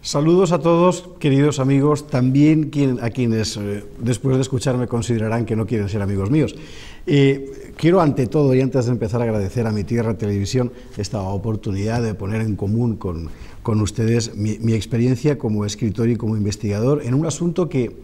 Saludos a todos, queridos amigos, también a quienes después de escucharme considerarán que no quieren ser amigos míos. Quiero ante todo y antes de empezar a agradecer a Mi Tierra Televisión esta oportunidad de poner en común con ustedes mi experiencia como escritor y como investigador en un asunto que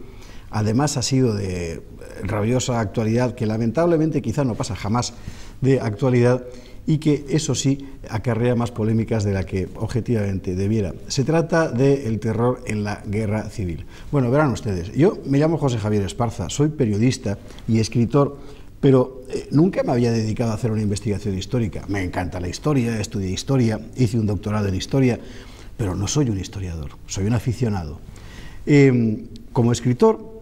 además ha sido de rabiosa actualidad, que lamentablemente quizá no pasa jamás de actualidad, y que, eso sí, acarrea más polémicas de la que objetivamente debiera. Se trata del terror en la guerra civil. Bueno, verán ustedes, yo me llamo José Javier Esparza, soy periodista y escritor, pero nunca me había dedicado a hacer una investigación histórica. Me encanta la historia, estudié historia, hice un doctorado en historia, pero no soy un historiador, soy un aficionado. Como escritor,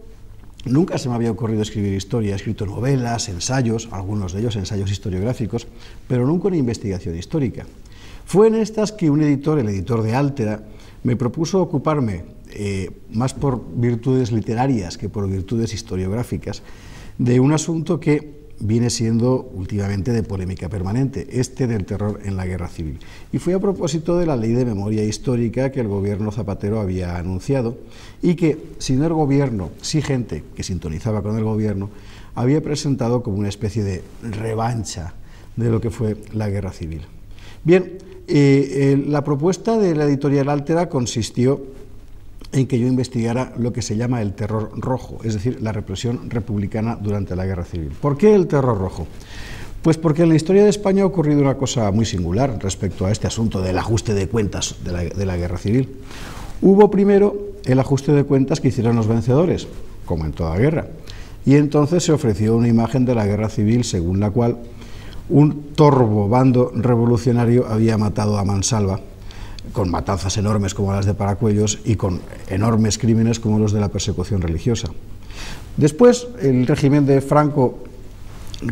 nunca se me había ocurrido escribir historia. He escrito novelas, ensayos, algunos de ellos ensayos historiográficos, pero nunca una investigación histórica. Fue en estas que un editor, el editor de Altera, me propuso ocuparme, más por virtudes literarias que por virtudes historiográficas, de un asunto que viene siendo últimamente de polémica permanente, este del terror en la guerra civil. Y fue a propósito de la Ley de Memoria Histórica que el gobierno Zapatero había anunciado y que, si no el gobierno, sí gente que sintonizaba con el gobierno, había presentado como una especie de revancha de lo que fue la guerra civil. Bien, la propuesta de la editorial Altera consistió en que yo investigara lo que se llama el terror rojo, es decir, la represión republicana durante la guerra civil. ¿Por qué el terror rojo? Pues porque en la historia de España ha ocurrido una cosa muy singular respecto a este asunto del ajuste de cuentas de la guerra civil. Hubo primero el ajuste de cuentas que hicieron los vencedores, como en toda guerra, y entonces se ofreció una imagen de la guerra civil según la cual un torvo bando revolucionario había matado a mansalva, con matanzas enormes como las de Paracuellos y con enormes crímenes como los de la persecución religiosa. Después el régimen de Franco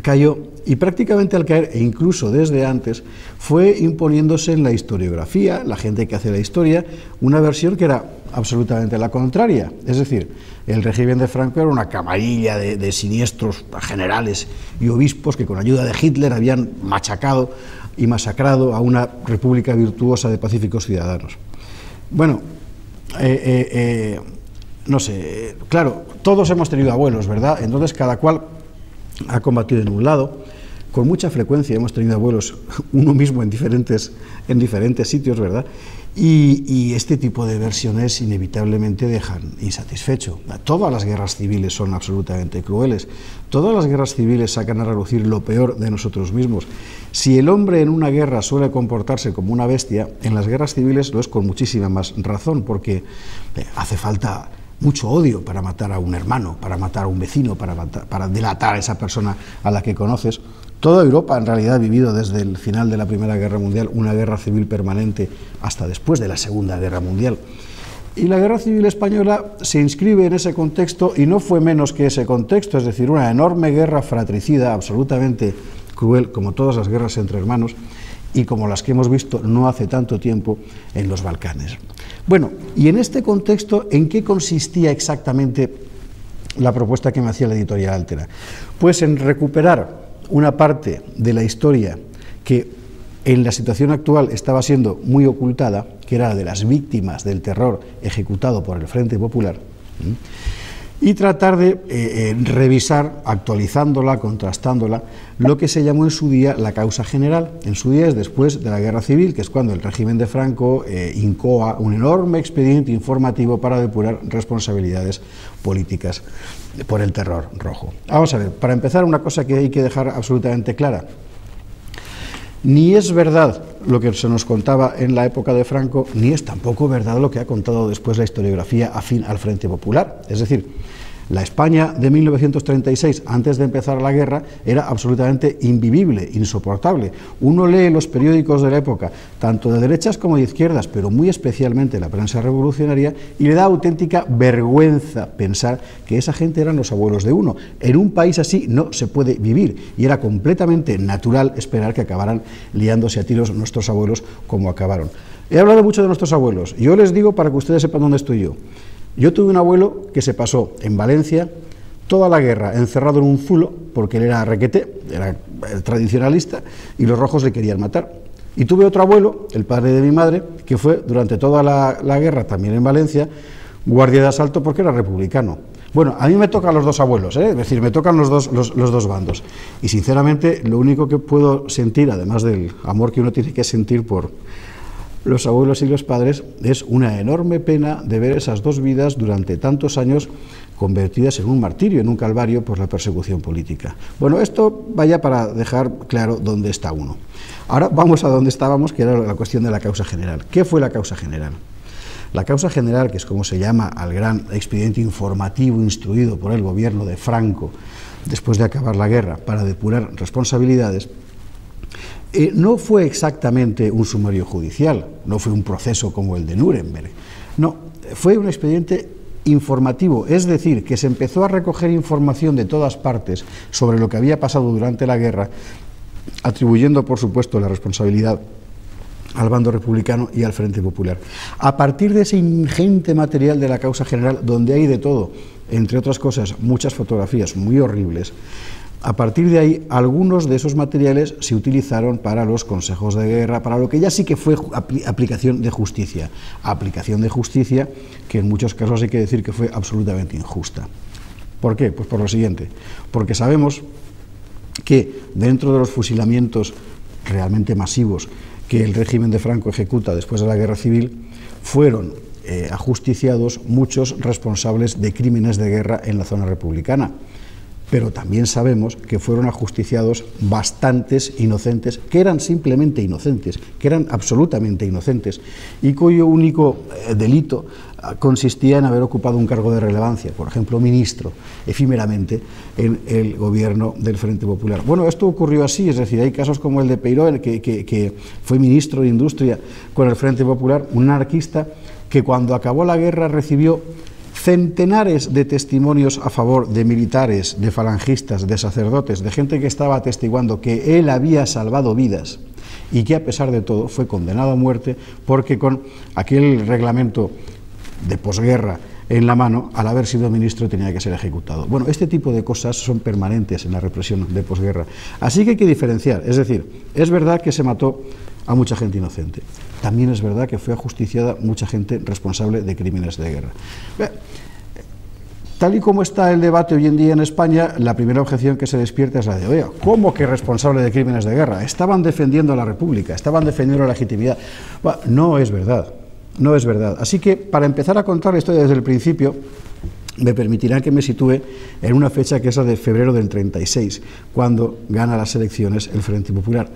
cayó y prácticamente al caer, e incluso desde antes, fue imponiéndose en la historiografía, la gente que hace la historia, una versión que era absolutamente la contraria. Es decir, el régimen de Franco era una camarilla de siniestros generales y obispos que con ayuda de Hitler habían machacado y masacrado a una república virtuosa de pacíficos ciudadanos. Bueno, no sé, claro, todos hemos tenido abuelos, ¿verdad? Entonces cada cual ha combatido en un lado. Con mucha frecuencia hemos tenido abuelos uno mismo en diferentes sitios, ¿verdad? Y este tipo de versiones inevitablemente dejan insatisfecho. Todas las guerras civiles son absolutamente crueles. Todas las guerras civiles sacan a relucir lo peor de nosotros mismos. Si el hombre en una guerra suele comportarse como una bestia, en las guerras civiles lo es con muchísima más razón, porque hace falta mucho odio para matar a un hermano, para matar a un vecino, para delatar a esa persona a la que conoces. Toda Europa en realidad ha vivido desde el final de la Primera Guerra Mundial una guerra civil permanente hasta después de la Segunda Guerra Mundial. Y la Guerra Civil Española se inscribe en ese contexto y no fue menos que ese contexto, es decir, una enorme guerra fratricida, absolutamente cruel, como todas las guerras entre hermanos y como las que hemos visto no hace tanto tiempo en los Balcanes. Bueno, y en este contexto, ¿en qué consistía exactamente la propuesta que me hacía la editorial Altera? Pues en recuperar una parte de la historia que en la situación actual estaba siendo muy ocultada, que era la de las víctimas del terror ejecutado por el Frente Popular, y tratar de revisar, actualizándola, contrastándola, lo que se llamó en su día la causa general. En su día es después de la Guerra Civil, que es cuando el régimen de Franco incoa un enorme expediente informativo para depurar responsabilidades políticas por el terror rojo. Vamos a ver, para empezar, una cosa que hay que dejar absolutamente clara. Ni es verdad lo que se nos contaba en la época de Franco, ni es tampoco verdad lo que ha contado después la historiografía afín al Frente Popular. Es decir, la España de 1936, antes de empezar la guerra, era absolutamente invivible, insoportable. Uno lee los periódicos de la época, tanto de derechas como de izquierdas, pero muy especialmente la prensa revolucionaria, y le da auténtica vergüenza pensar que esa gente eran los abuelos de uno. En un país así no se puede vivir, y era completamente natural esperar que acabaran liándose a tiros nuestros abuelos como acabaron. He hablado mucho de nuestros abuelos. Yo les digo para que ustedes sepan dónde estoy yo. Yo tuve un abuelo que se pasó en Valencia toda la guerra encerrado en un zulo, porque él era requeté, era tradicionalista, y los rojos le querían matar. Y tuve otro abuelo, el padre de mi madre, que fue durante toda la guerra, también en Valencia, guardia de asalto porque era republicano. Bueno, a mí me tocan los dos abuelos, es decir, me tocan los dos bandos. Y sinceramente, lo único que puedo sentir, además del amor que uno tiene que sentir por los abuelos y los padres, es una enorme pena de ver esas dos vidas durante tantos años convertidas en un martirio, en un calvario por la persecución política. Bueno, esto vaya para dejar claro dónde está uno. Ahora vamos a donde estábamos, que era la cuestión de la causa general. ¿Qué fue la causa general? La causa general, que es como se llama al gran expediente informativo instruido por el gobierno de Franco después de acabar la guerra para depurar responsabilidades, no fue exactamente un sumario judicial, no fue un proceso como el de Nuremberg, no, fue un expediente informativo, es decir, que se empezó a recoger información de todas partes sobre lo que había pasado durante la guerra, atribuyendo, por supuesto, la responsabilidad al bando republicano y al Frente Popular. A partir de ese ingente material de la causa general, donde hay de todo, entre otras cosas, muchas fotografías muy horribles, a partir de ahí, algunos de esos materiales se utilizaron para los consejos de guerra, para lo que ya sí que fue aplicación de justicia. Aplicación de justicia que en muchos casos hay que decir que fue absolutamente injusta. ¿Por qué? Pues por lo siguiente. Porque sabemos que dentro de los fusilamientos realmente masivos que el régimen de Franco ejecuta después de la Guerra Civil, fueron ajusticiados muchos responsables de crímenes de guerra en la zona republicana. Pero también sabemos que fueron ajusticiados bastantes inocentes, que eran simplemente inocentes, que eran absolutamente inocentes, y cuyo único delito consistía en haber ocupado un cargo de relevancia, por ejemplo, ministro, efímeramente, en el gobierno del Frente Popular. Bueno, esto ocurrió así, es decir, hay casos como el de Peiró, que fue ministro de Industria con el Frente Popular, un anarquista que cuando acabó la guerra recibió centenares de testimonios a favor de militares, de falangistas, de sacerdotes, de gente que estaba atestiguando que él había salvado vidas y que a pesar de todo fue condenado a muerte porque con aquel reglamento de posguerra en la mano, al haber sido ministro tenía que ser ejecutado. Bueno, este tipo de cosas son permanentes en la represión de posguerra. Así que hay que diferenciar, es decir, es verdad que se mató a mucha gente inocente. También es verdad que fue ajusticiada mucha gente responsable de crímenes de guerra. Tal y como está el debate hoy en día en España, la primera objeción que se despierta es la de, oye, ¿cómo que responsable de crímenes de guerra? Estaban defendiendo a la República, estaban defendiendo la legitimidad. Bueno, no es verdad, no es verdad. Así que, para empezar a contar la historia desde el principio, me permitirán que me sitúe en una fecha que es la de febrero del 36, cuando gana las elecciones el Frente Popular.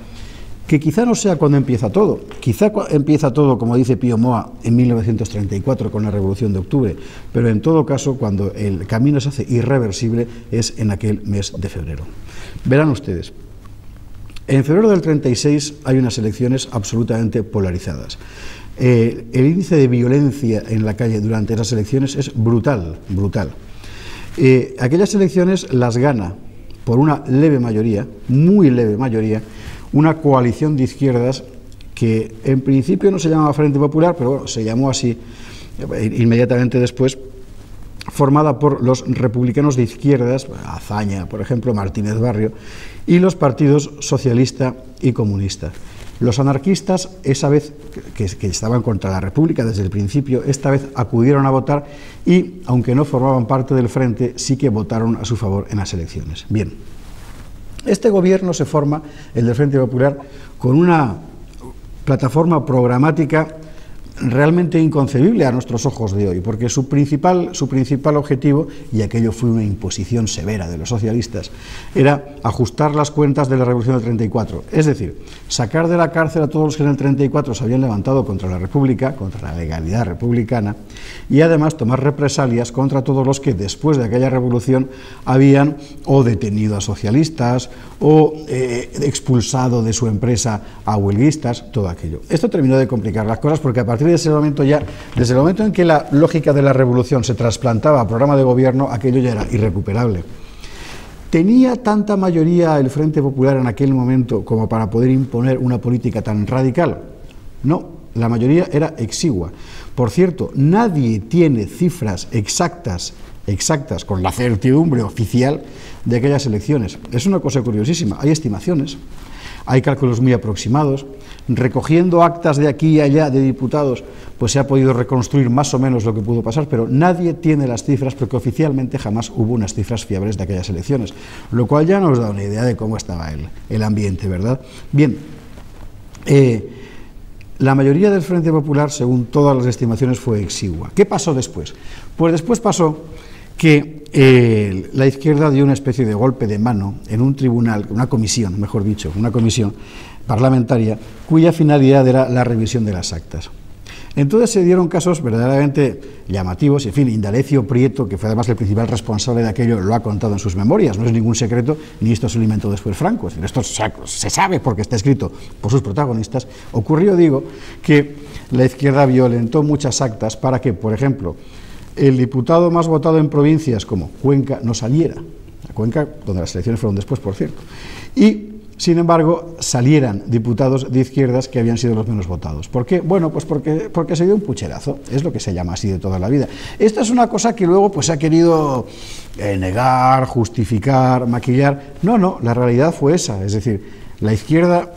que quizá no sea cuando empieza todo, quizá empieza todo, como dice Pío Moa, en 1934 con la Revolución de Octubre, pero en todo caso cuando el camino se hace irreversible es en aquel mes de febrero. Verán ustedes, en febrero del 36 hay unas elecciones absolutamente polarizadas. El índice de violencia en la calle durante esas elecciones es brutal, brutal. Aquellas elecciones las gana por una leve mayoría, muy leve mayoría, una coalición de izquierdas que en principio no se llamaba Frente Popular, pero bueno, se llamó así inmediatamente después, formada por los republicanos de izquierdas, Azaña, por ejemplo, Martínez Barrio, y los partidos socialista y comunista. Los anarquistas, esa vez que estaban contra la República desde el principio, esta vez acudieron a votar y, aunque no formaban parte del frente, sí que votaron a su favor en las elecciones. Bien, este gobierno se forma, el del Frente Popular, con una plataforma programática realmente inconcebible a nuestros ojos de hoy, porque su principal objetivo, y aquello fue una imposición severa de los socialistas, era ajustar las cuentas de la Revolución del 34, es decir, sacar de la cárcel a todos los que en el 34 se habían levantado contra la República, contra la legalidad republicana, y además tomar represalias contra todos los que después de aquella revolución habían o detenido a socialistas o expulsado de su empresa a huelguistas, todo aquello. Esto terminó de complicar las cosas porque a partir de ese momento ya, desde el momento en que la lógica de la revolución se trasplantaba a programa de gobierno, aquello ya era irrecuperable. ¿Tenía tanta mayoría el Frente Popular en aquel momento como para poder imponer una política tan radical? No, la mayoría era exigua. Por cierto, nadie tiene cifras exactas con la certidumbre oficial de aquellas elecciones. Es una cosa curiosísima, hay estimaciones, hay cálculos muy aproximados, recogiendo actas de aquí y allá de diputados, pues se ha podido reconstruir más o menos lo que pudo pasar, pero nadie tiene las cifras porque oficialmente jamás hubo unas cifras fiables de aquellas elecciones, lo cual ya nos da una idea de cómo estaba el ambiente, ¿verdad? Bien, la mayoría del Frente Popular, según todas las estimaciones, fue exigua. ¿Qué pasó después? Pues después pasó que la izquierda dio una especie de golpe de mano en un tribunal, una comisión, mejor dicho, una comisión parlamentaria, cuya finalidad era la revisión de las actas. Entonces se dieron casos verdaderamente llamativos, en fin, Indalecio Prieto, que fue además el principal responsable de aquello, lo ha contado en sus memorias, no es ningún secreto, ni esto se lo inventó después Franco, es decir, esto se sabe porque está escrito por sus protagonistas. Ocurrió, digo, que la izquierda violentó muchas actas para que, por ejemplo, el diputado más votado en provincias como Cuenca no saliera, a Cuenca, donde las elecciones fueron después, por cierto, y sin embargo salieran diputados de izquierdas que habían sido los menos votados. ¿Por qué? Bueno, pues porque se dio un pucherazo, es lo que se llama así de toda la vida. Esta es una cosa que luego pues se ha querido negar, justificar, maquillar. No, la realidad fue esa, es decir, la izquierda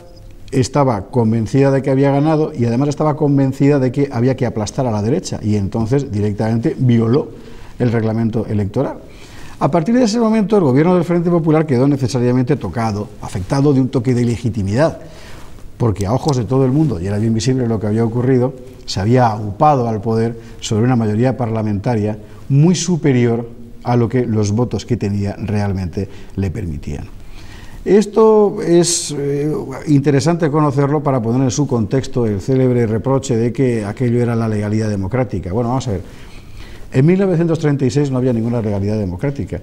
estaba convencida de que había ganado y además estaba convencida de que había que aplastar a la derecha y entonces directamente violó el reglamento electoral. A partir de ese momento el gobierno del Frente Popular quedó necesariamente tocado, afectado de un toque de ilegitimidad, porque a ojos de todo el mundo, y era bien visible lo que había ocurrido, se había aupado al poder sobre una mayoría parlamentaria muy superior a lo que los votos que tenía realmente le permitían. Esto es interesante conocerlo para poner en su contexto el célebre reproche de que aquello era la legalidad democrática. Bueno, vamos a ver, en 1936 no había ninguna legalidad democrática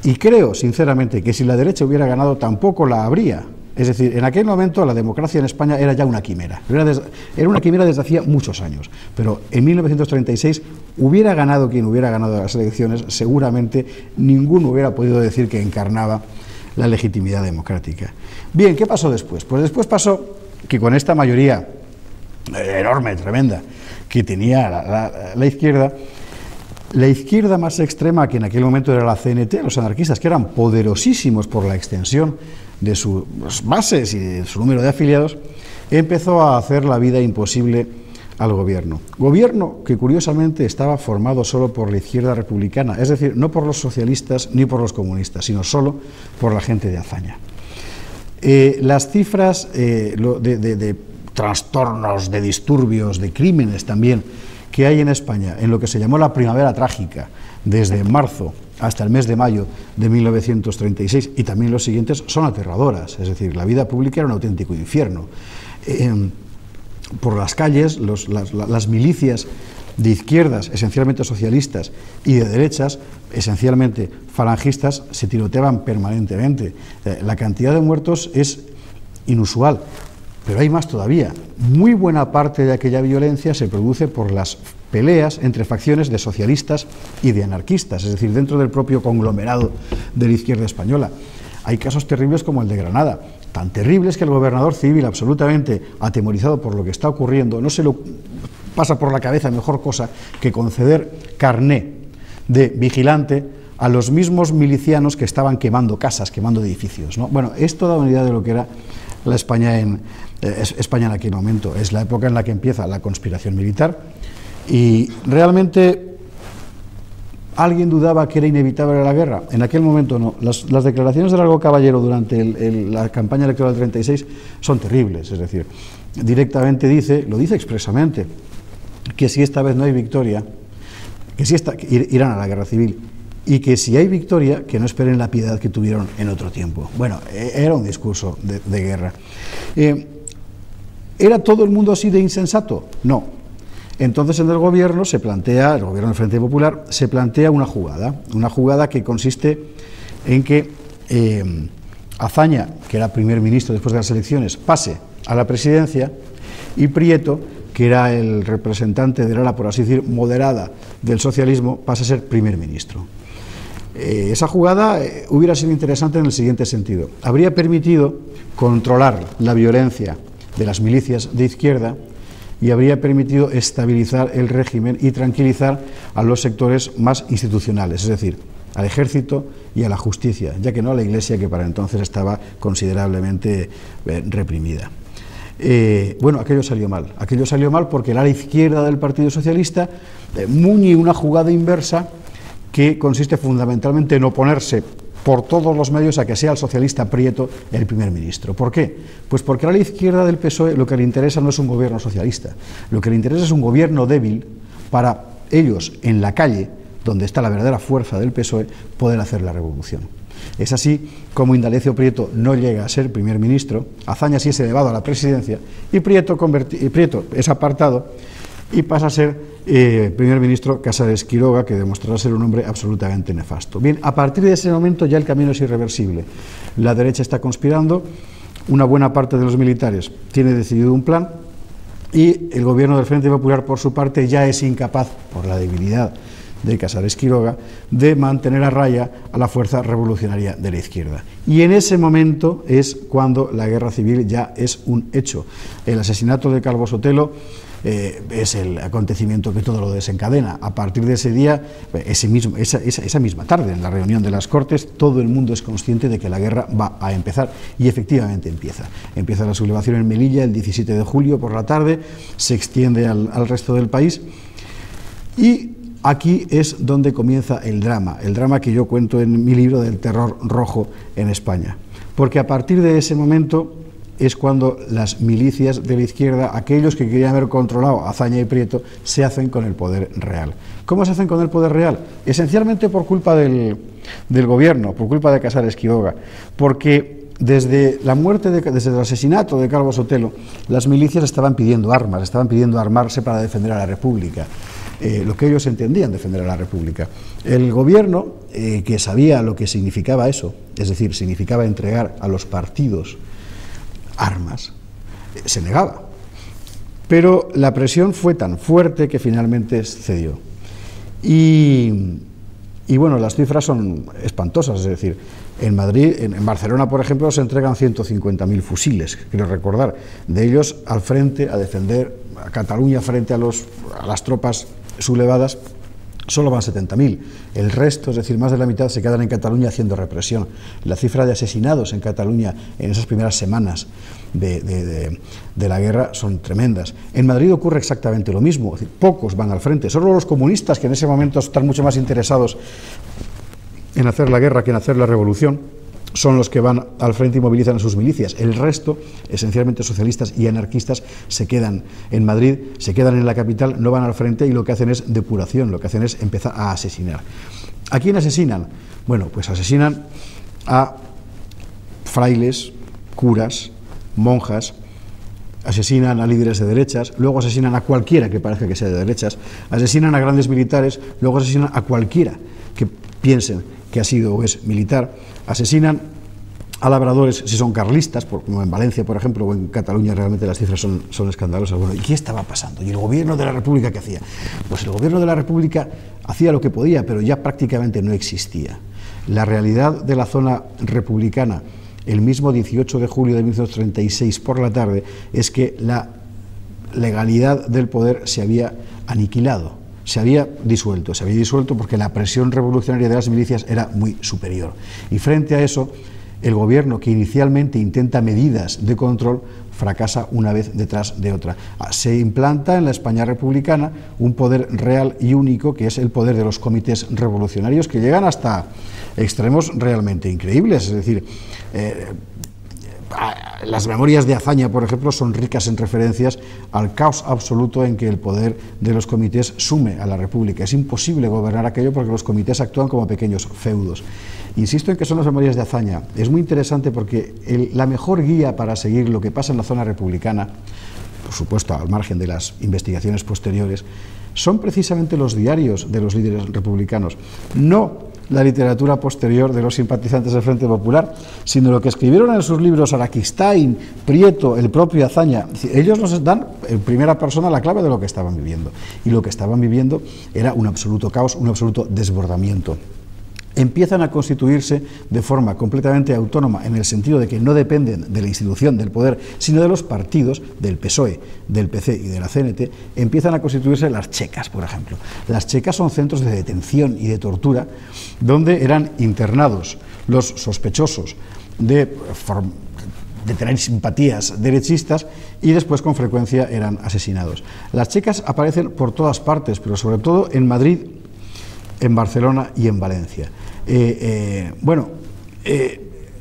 y creo sinceramente que si la derecha hubiera ganado tampoco la habría. Es decir, en aquel momento la democracia en España era ya una quimera, era una quimera desde hacía muchos años, pero en 1936 hubiera ganado quien hubiera ganado las elecciones, seguramente ninguno hubiera podido decir que encarnaba la legitimidad democrática. Bien, ¿qué pasó después? Pues después pasó que con esta mayoría enorme, tremenda, que tenía la izquierda más extrema, que en aquel momento era la CNT, los anarquistas, que eran poderosísimos por la extensión de sus bases y de su número de afiliados, empezó a hacer la vida imposible al gobierno. Gobierno que curiosamente estaba formado solo por la izquierda republicana, es decir, no por los socialistas ni por los comunistas, sino solo por la gente de Azaña. Las cifras de trastornos, de disturbios, de crímenes también que hay en España, en lo que se llamó la primavera trágica, desde marzo hasta el mes de mayo de 1936 y también los siguientes son aterradoras, es decir, la vida pública era un auténtico infierno. Por las calles, las milicias de izquierdas, esencialmente socialistas, y de derechas, esencialmente falangistas, se tiroteaban permanentemente. La cantidad de muertos es inusual, pero hay más todavía. Muy buena parte de aquella violencia se produce por las peleas entre facciones de socialistas y de anarquistas, es decir, dentro del propio conglomerado de la izquierda española. Hay casos terribles como el de Granada, tan terribles que el gobernador civil, absolutamente atemorizado por lo que está ocurriendo, no se lo pasa por la cabeza mejor cosa que conceder carné de vigilante a los mismos milicianos que estaban quemando casas, quemando edificios, ¿no? Bueno, es toda una idea de lo que era la España en aquel momento. Es la época en la que empieza la conspiración militar y realmente ¿alguien dudaba que era inevitable la guerra? En aquel momento no. Las declaraciones de Largo Caballero durante la campaña electoral del 36 son terribles, es decir, directamente lo dice expresamente, que si esta vez no hay victoria, que irán a la guerra civil, y que si hay victoria, que no esperen la piedad que tuvieron en otro tiempo. Bueno, era un discurso de guerra. ¿Era todo el mundo así de insensato? No. Entonces en el gobierno el gobierno del Frente Popular, se plantea una jugada que consiste en que Azaña, que era primer ministro después de las elecciones, pase a la presidencia y Prieto, que era el representante del ala, por así decir, moderada del socialismo, pasa a ser primer ministro. Esa jugada hubiera sido interesante en el siguiente sentido. Habría permitido controlar la violencia de las milicias de izquierda y habría permitido estabilizar el régimen y tranquilizar a los sectores más institucionales, es decir, al ejército y a la justicia, ya que no a la Iglesia, que para entonces estaba considerablemente reprimida. Bueno, aquello salió mal porque el ala izquierda del Partido Socialista muñe una jugada inversa que consiste fundamentalmente en oponerse por todos los medios a que sea el socialista Prieto el primer ministro. ¿Por qué? Pues porque a la izquierda del PSOE lo que le interesa no es un gobierno socialista, lo que le interesa es un gobierno débil para ellos en la calle, donde está la verdadera fuerza del PSOE, poder hacer la revolución. Es así como Indalecio Prieto no llega a ser primer ministro, Azaña sí es elevado a la presidencia y Prieto es apartado y pasa a ser primer ministro Casares Quiroga, que demostrará ser un hombre absolutamente nefasto. Bien, a partir de ese momento ya el camino es irreversible. La derecha está conspirando, una buena parte de los militares tiene decidido un plan y el gobierno del Frente Popular, por su parte, ya es incapaz, por la debilidad de Casares Quiroga, de mantener a raya a la fuerza revolucionaria de la izquierda. Y en ese momento es cuando la guerra civil ya es un hecho. El asesinato de Calvo Sotelo es el acontecimiento que todo lo desencadena. A partir de ese día, esa misma tarde, en la reunión de las Cortes, todo el mundo es consciente de que la guerra va a empezar, y efectivamente empieza. Empieza la sublevación en Melilla el 17 de julio por la tarde, se extiende al resto del país, y aquí es donde comienza el drama que yo cuento en mi libro del terror rojo en España, porque a partir de ese momento es cuando las milicias de la izquierda, aquellos que querían haber controlado a Azaña y Prieto, se hacen con el poder real. ¿Cómo se hacen con el poder real? Esencialmente por culpa del gobierno, por culpa de Casares Quiroga, porque desde el asesinato de Calvo Sotelo, las milicias estaban pidiendo armarse para defender a la República. Lo que ellos entendían defender a la República. El gobierno, que sabía lo que significaba eso, es decir, significaba entregar a los partidos armas, se negaba. Pero la presión fue tan fuerte que finalmente cedió. Y bueno, las cifras son espantosas, es decir, en Madrid, en Barcelona, por ejemplo, se entregan 150.000 fusiles, quiero recordar, de ellos al frente, a defender a Cataluña frente a las tropas sublevadas, solo van 70.000. El resto, es decir, más de la mitad, se quedan en Cataluña haciendo represión. La cifra de asesinados en Cataluña en esas primeras semanas de la guerra son tremendas. En Madrid ocurre exactamente lo mismo, es decir, pocos van al frente, solo los comunistas, que en ese momento están mucho más interesados en hacer la guerra que en hacer la revolución, son los que van al frente y movilizan a sus milicias. El resto, esencialmente socialistas y anarquistas, se quedan en Madrid, se quedan en la capital, no van al frente y lo que hacen es depuración, lo que hacen es empezar a asesinar. ¿A quién asesinan? Bueno, pues asesinan a frailes, curas, monjas, asesinan a líderes de derechas, luego asesinan a cualquiera que parezca que sea de derechas, asesinan a grandes militares, luego asesinan a cualquiera que piensen que ha sido o es militar, asesinan a labradores si son carlistas, como en Valencia, por ejemplo, o en Cataluña. Realmente las cifras son escandalosas. Bueno, ¿y qué estaba pasando? ¿Y el gobierno de la República qué hacía? Pues el gobierno de la República hacía lo que podía, pero ya prácticamente no existía. La realidad de la zona republicana, el mismo 18 de julio de 1936 por la tarde, es que la legalidad del poder se había aniquilado, se había disuelto porque la presión revolucionaria de las milicias era muy superior. Y frente a eso, el gobierno, que inicialmente intenta medidas de control, fracasa una vez detrás de otra. Se implanta en la España republicana un poder real y único, que es el poder de los comités revolucionarios, que llegan hasta extremos realmente increíbles. Es decir, las memorias de Azaña, por ejemplo, son ricas en referencias al caos absoluto en que el poder de los comités sume a la República. Es imposible gobernar aquello porque los comités actúan como pequeños feudos. Insisto en que son las memorias de Azaña. Es muy interesante porque la mejor guía para seguir lo que pasa en la zona republicana, por supuesto al margen de las investigaciones posteriores, son precisamente los diarios de los líderes republicanos, no la literatura posterior de los simpatizantes del Frente Popular, sino lo que escribieron en sus libros Araquistáin, Prieto, el propio Azaña. Ellos nos dan en primera persona la clave de lo que estaban viviendo, y lo que estaban viviendo era un absoluto caos, un absoluto desbordamiento. Empiezan a constituirse de forma completamente autónoma, en el sentido de que no dependen de la institución del poder, sino de los partidos, del PSOE, del PC y de la CNT. Empiezan a constituirse las checas, por ejemplo. Las checas son centros de detención y de tortura donde eran internados los sospechosos de tener simpatías derechistas, y después con frecuencia eran asesinados. Las checas aparecen por todas partes, pero sobre todo en Madrid, en Barcelona y en Valencia.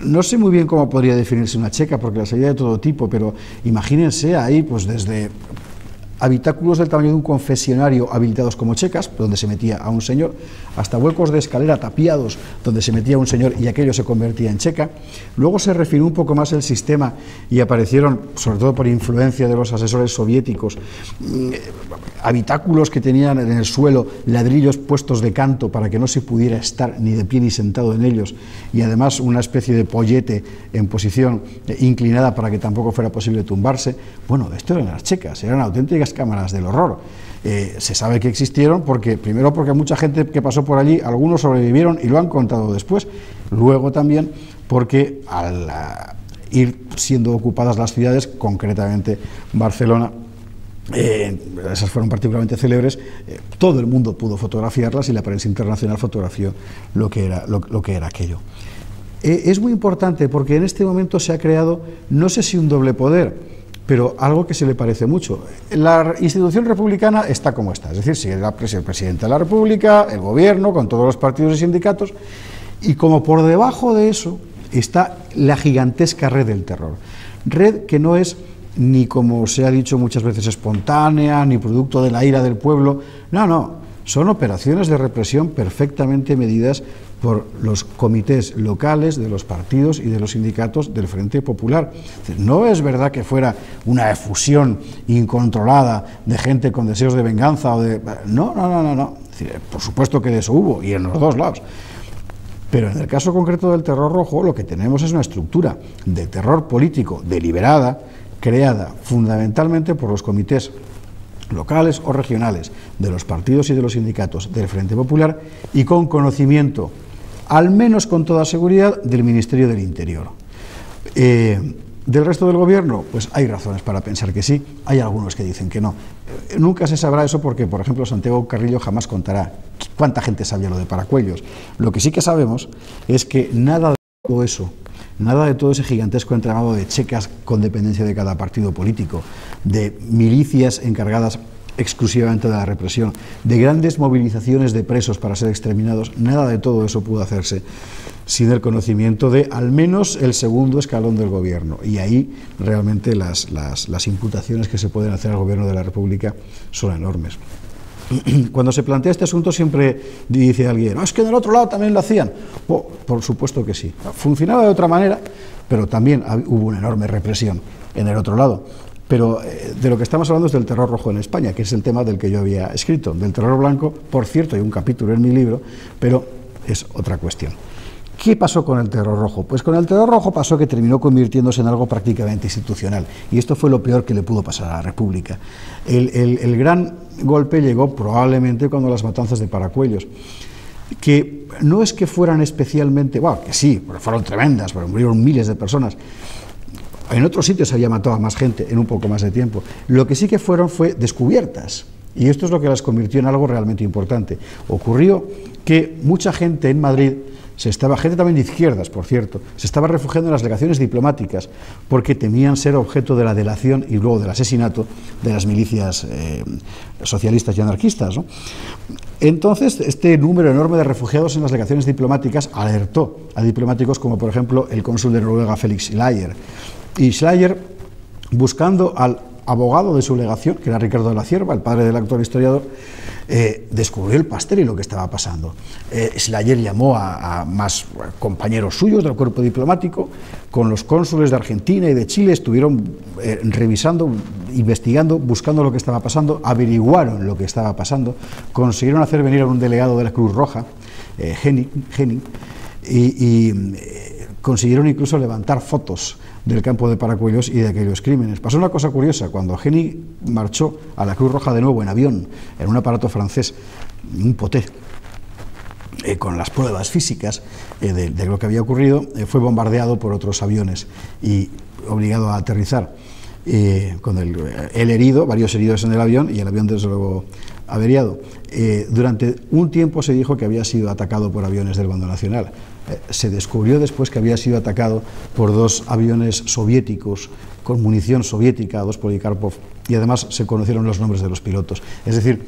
No sé muy bien cómo podría definirse una checa, porque las hay de todo tipo, pero imagínense ahí, pues desde habitáculos del tamaño de un confesionario habilitados como checas, donde se metía a un señor, hasta huecos de escalera tapiados, donde se metía un señor y aquello se convertía en checa. Luego se refinó un poco más el sistema y aparecieron, sobre todo por influencia de los asesores soviéticos, habitáculos que tenían en el suelo ladrillos puestos de canto para que no se pudiera estar ni de pie ni sentado en ellos, y además una especie de pollete en posición inclinada para que tampoco fuera posible tumbarse. Bueno, esto eran las checas, eran auténticas cámaras del horror. Se sabe que existieron primero porque mucha gente que pasó por allí, algunos sobrevivieron y lo han contado después. Luego también porque al ir siendo ocupadas las ciudades, concretamente Barcelona, esas fueron particularmente célebres, todo el mundo pudo fotografiarlas y la prensa internacional fotografió lo que era aquello. Es muy importante porque en este momento se ha creado, no sé si un doble poder, pero algo que se le parece mucho. La institución republicana está como está, es decir, sigue el presidente de la República, el gobierno, con todos los partidos y sindicatos, y como por debajo de eso está la gigantesca red del terror. Red que no es ni, como se ha dicho muchas veces, espontánea, ni producto de la ira del pueblo. No, son operaciones de represión perfectamente medidas por los comités locales de los partidos y de los sindicatos del Frente Popular. No es verdad que fuera una efusión incontrolada de gente con deseos de venganza o de... No. Es decir, por supuesto que de eso hubo, y en los dos lados. Pero en el caso concreto del terror rojo, lo que tenemos es una estructura de terror político deliberada, creada fundamentalmente por los comités locales o regionales de los partidos y de los sindicatos del Frente Popular, y con conocimiento, al menos con toda seguridad, del Ministerio del Interior. Del resto del gobierno, pues hay razones para pensar que sí, hay algunos que dicen que no. Nunca se sabrá eso porque, por ejemplo, Santiago Carrillo jamás contará cuánta gente sabía lo de Paracuellos. Lo que sí que sabemos es que nada de todo eso, nada de todo ese gigantesco entramado de checas con dependencia de cada partido político, de milicias encargadas exclusivamente de la represión, de grandes movilizaciones de presos para ser exterminados, nada de todo eso pudo hacerse sin el conocimiento de al menos el segundo escalón del gobierno. Y ahí realmente las imputaciones que se pueden hacer al gobierno de la República son enormes. Cuando se plantea este asunto siempre dice alguien, no, es que en el otro lado también lo hacían. Por supuesto que sí. Funcionaba de otra manera, pero también hubo una enorme represión en el otro lado. Pero de lo que estamos hablando es del terror rojo en España, que es el tema del que yo había escrito. Del terror blanco, por cierto, hay un capítulo en mi libro, pero es otra cuestión. ¿Qué pasó con el terror rojo? Pues con el terror rojo pasó que terminó convirtiéndose en algo prácticamente institucional, y esto fue lo peor que le pudo pasar a la República. El gran golpe llegó probablemente cuando las matanzas de Paracuellos, que no es que fueran especialmente, bueno, que sí, pero fueron tremendas, pero murieron miles de personas. En otros sitios se había matado a más gente en un poco más de tiempo. Lo que sí que fueron fue descubiertas, y esto es lo que las convirtió en algo realmente importante. Ocurrió que mucha gente en Madrid, gente también de izquierdas, por cierto, se estaba refugiando en las legaciones diplomáticas porque temían ser objeto de la delación y luego del asesinato de las milicias socialistas y anarquistas, ¿no? Entonces, este número enorme de refugiados en las legaciones diplomáticas alertó a diplomáticos como, por ejemplo, el cónsul de Noruega, Félix Schleyer. Y Schleyer, buscando al abogado de su legación, que era Ricardo de la Cierva, el padre del actual historiador, descubrió el pastel y lo que estaba pasando. Schleyer llamó a más compañeros suyos del cuerpo diplomático, con los cónsules de Argentina y de Chile, estuvieron revisando, investigando, buscando lo que estaba pasando, averiguaron lo que estaba pasando, consiguieron hacer venir a un delegado de la Cruz Roja, Henning, y consiguieron incluso levantar fotos del campo de Paracuellos y de aquellos crímenes. Pasó una cosa curiosa: cuando Henning marchó a la Cruz Roja de nuevo en avión, en un aparato francés, un Poté, con las pruebas físicas de lo que había ocurrido, fue bombardeado por otros aviones y obligado a aterrizar, con el herido, varios heridos en el avión, y el avión desde luego averiado. Durante un tiempo se dijo que había sido atacado por aviones del bando nacional. Se descubrió después que había sido atacado por 2 aviones soviéticos con munición soviética, 2 Polikarpov, y además se conocieron los nombres de los pilotos. Es decir,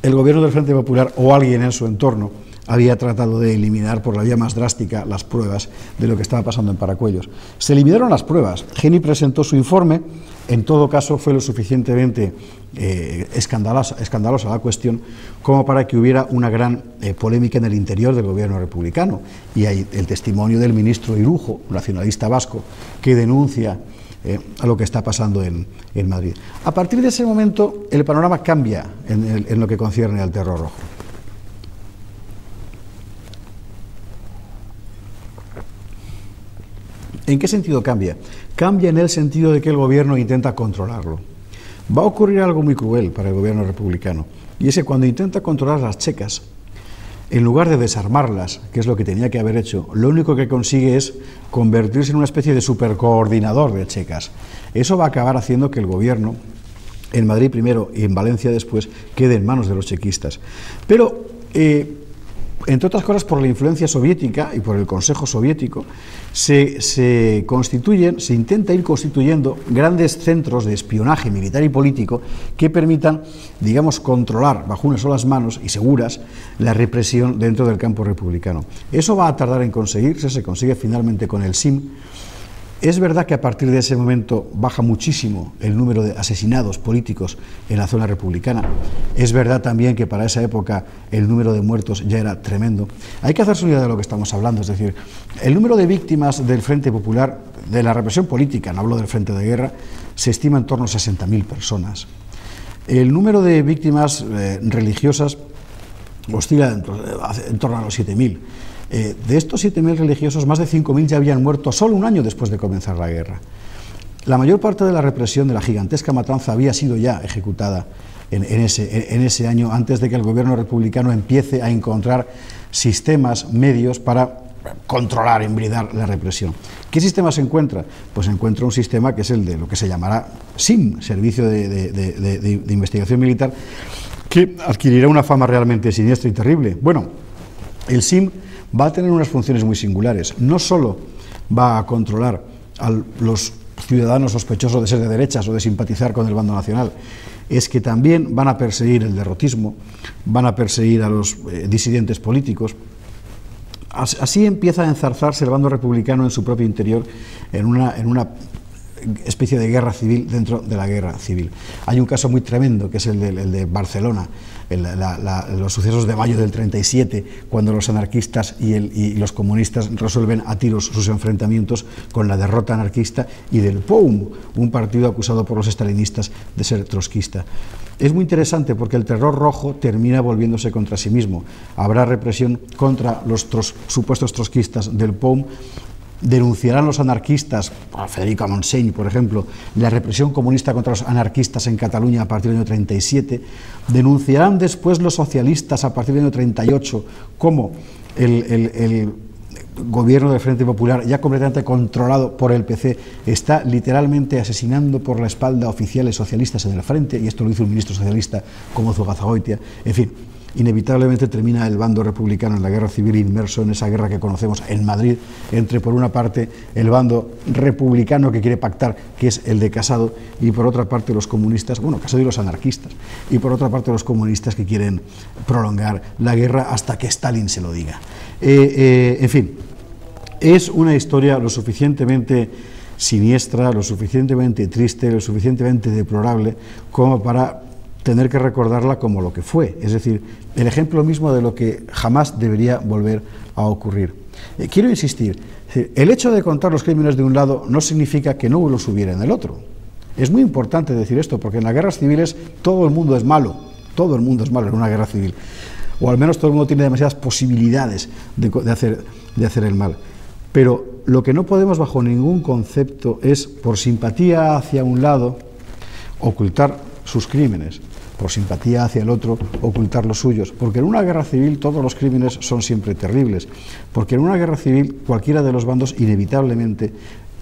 el gobierno del Frente Popular o alguien en su entorno había tratado de eliminar por la vía más drástica las pruebas de lo que estaba pasando en Paracuellos. Se eliminaron las pruebas. Henning presentó su informe. En todo caso, fue lo suficientemente escandalosa la cuestión como para que hubiera una gran polémica en el interior del gobierno republicano. Y hay el testimonio del ministro Irujo, nacionalista vasco, que denuncia a lo que está pasando en Madrid. A partir de ese momento, el panorama cambia en lo que concierne al terror rojo. ¿En qué sentido cambia? Cambia en el sentido de que el gobierno intenta controlarlo. Va a ocurrir algo muy cruel para el gobierno republicano, y es que cuando intenta controlar las checas, en lugar de desarmarlas, que es lo que tenía que haber hecho, lo único que consigue es convertirse en una especie de supercoordinador de checas. Eso va a acabar haciendo que el gobierno, en Madrid primero y en Valencia después, quede en manos de los chequistas. Pero, entre otras cosas, por la influencia soviética y por el Consejo Soviético, se intenta ir constituyendo grandes centros de espionaje militar y político que permitan, digamos, controlar bajo unas solas manos y seguras la represión dentro del campo republicano. Eso va a tardar en conseguirse, se consigue finalmente con el SIM. Es verdad que a partir de ese momento baja muchísimo el número de asesinados políticos en la zona republicana. Es verdad también que para esa época el número de muertos ya era tremendo. Hay que hacerse una idea de lo que estamos hablando, es decir, el número de víctimas del Frente Popular, de la represión política, no hablo del Frente de Guerra, se estima en torno a 60.000 personas. El número de víctimas religiosas oscila en torno a los 7.000. De estos 7.000 religiosos, más de 5.000 ya habían muerto solo un año después de comenzar la guerra. La mayor parte de la represión de la gigantesca matanza había sido ya ejecutada en ese año, antes de que el gobierno republicano empiece a encontrar sistemas, medios para controlar, embridar la represión. ¿Qué sistema se encuentra? Pues se encuentra un sistema que es el de lo que se llamará SIM, Servicio de Investigación Militar, que adquirirá una fama realmente siniestra y terrible. Bueno, el SIM va a tener unas funciones muy singulares. No solo va a controlar a los ciudadanos sospechosos de ser de derechas o de simpatizar con el bando nacional, es que también van a perseguir el derrotismo, van a perseguir a los disidentes políticos. Así empieza a enzarzarse el bando republicano en su propio interior en una especie de guerra civil dentro de la guerra civil. Hay un caso muy tremendo, que es el de Barcelona, los sucesos de mayo del 37, cuando los anarquistas y los comunistas resuelven a tiros sus enfrentamientos con la derrota anarquista y del POUM, un partido acusado por los estalinistas de ser trotskista. Es muy interesante porque el terror rojo termina volviéndose contra sí mismo. Habrá represión contra los supuestos trotskistas del POUM. Denunciarán los anarquistas, Federico Montseny, por ejemplo, la represión comunista contra los anarquistas en Cataluña a partir del año 37. Denunciarán después los socialistas a partir del año 38 como el gobierno del Frente Popular, ya completamente controlado por el PC, está literalmente asesinando por la espalda oficiales socialistas en el frente, y esto lo hizo un ministro socialista como Zugazagoitia. En fin, inevitablemente termina el bando republicano en la guerra civil, inmerso en esa guerra que conocemos en Madrid, entre por una parte el bando republicano que quiere pactar, que es el de Casado, y por otra parte los comunistas, bueno, Casado y los anarquistas, y por otra parte los comunistas que quieren prolongar la guerra hasta que Stalin se lo diga. En fin, es una historia lo suficientemente siniestra, lo suficientemente triste, lo suficientemente deplorable como para tener que recordarla como lo que fue, es decir, el ejemplo mismo de lo que jamás debería volver a ocurrir. Quiero insistir, el hecho de contar los crímenes de un lado no significa que no los hubiera en el otro. Es muy importante decir esto, porque en las guerras civiles todo el mundo es malo en una guerra civil, o al menos todo el mundo tiene demasiadas posibilidades de hacer el mal. Pero lo que no podemos bajo ningún concepto es, por simpatía hacia un lado, ocultar sus crímenes, por simpatía hacia el otro, ocultar los suyos, porque en una guerra civil todos los crímenes son siempre terribles, porque en una guerra civil cualquiera de los bandos inevitablemente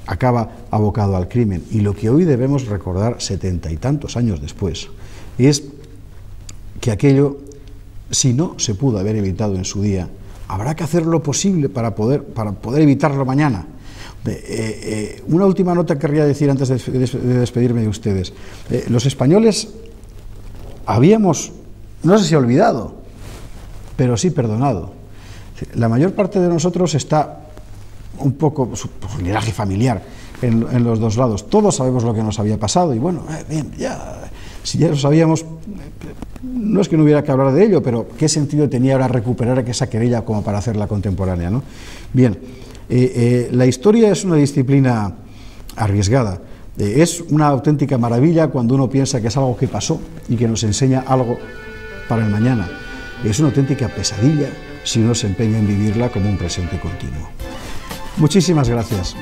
acaba abocado al crimen, y lo que hoy debemos recordar 70 y tantos años después es que aquello, si no se pudo haber evitado en su día, habrá que hacer lo posible para poder evitarlo mañana. Una última nota querría decir antes de despedirme de ustedes. Los españoles habíamos, no sé si olvidado, pero sí perdonado. La mayor parte de nosotros está un poco, por linaje familiar, en los dos lados. Todos sabemos lo que nos había pasado y bueno, bien, si ya lo sabíamos, no es que no hubiera que hablar de ello, pero ¿qué sentido tenía ahora recuperar esa querella como para hacerla contemporánea, ¿no? Bien, la historia es una disciplina arriesgada. Es una auténtica maravilla cuando uno piensa que es algo que pasó y que nos enseña algo para el mañana. Es una auténtica pesadilla si uno se empeña en vivirla como un presente continuo. Muchísimas gracias.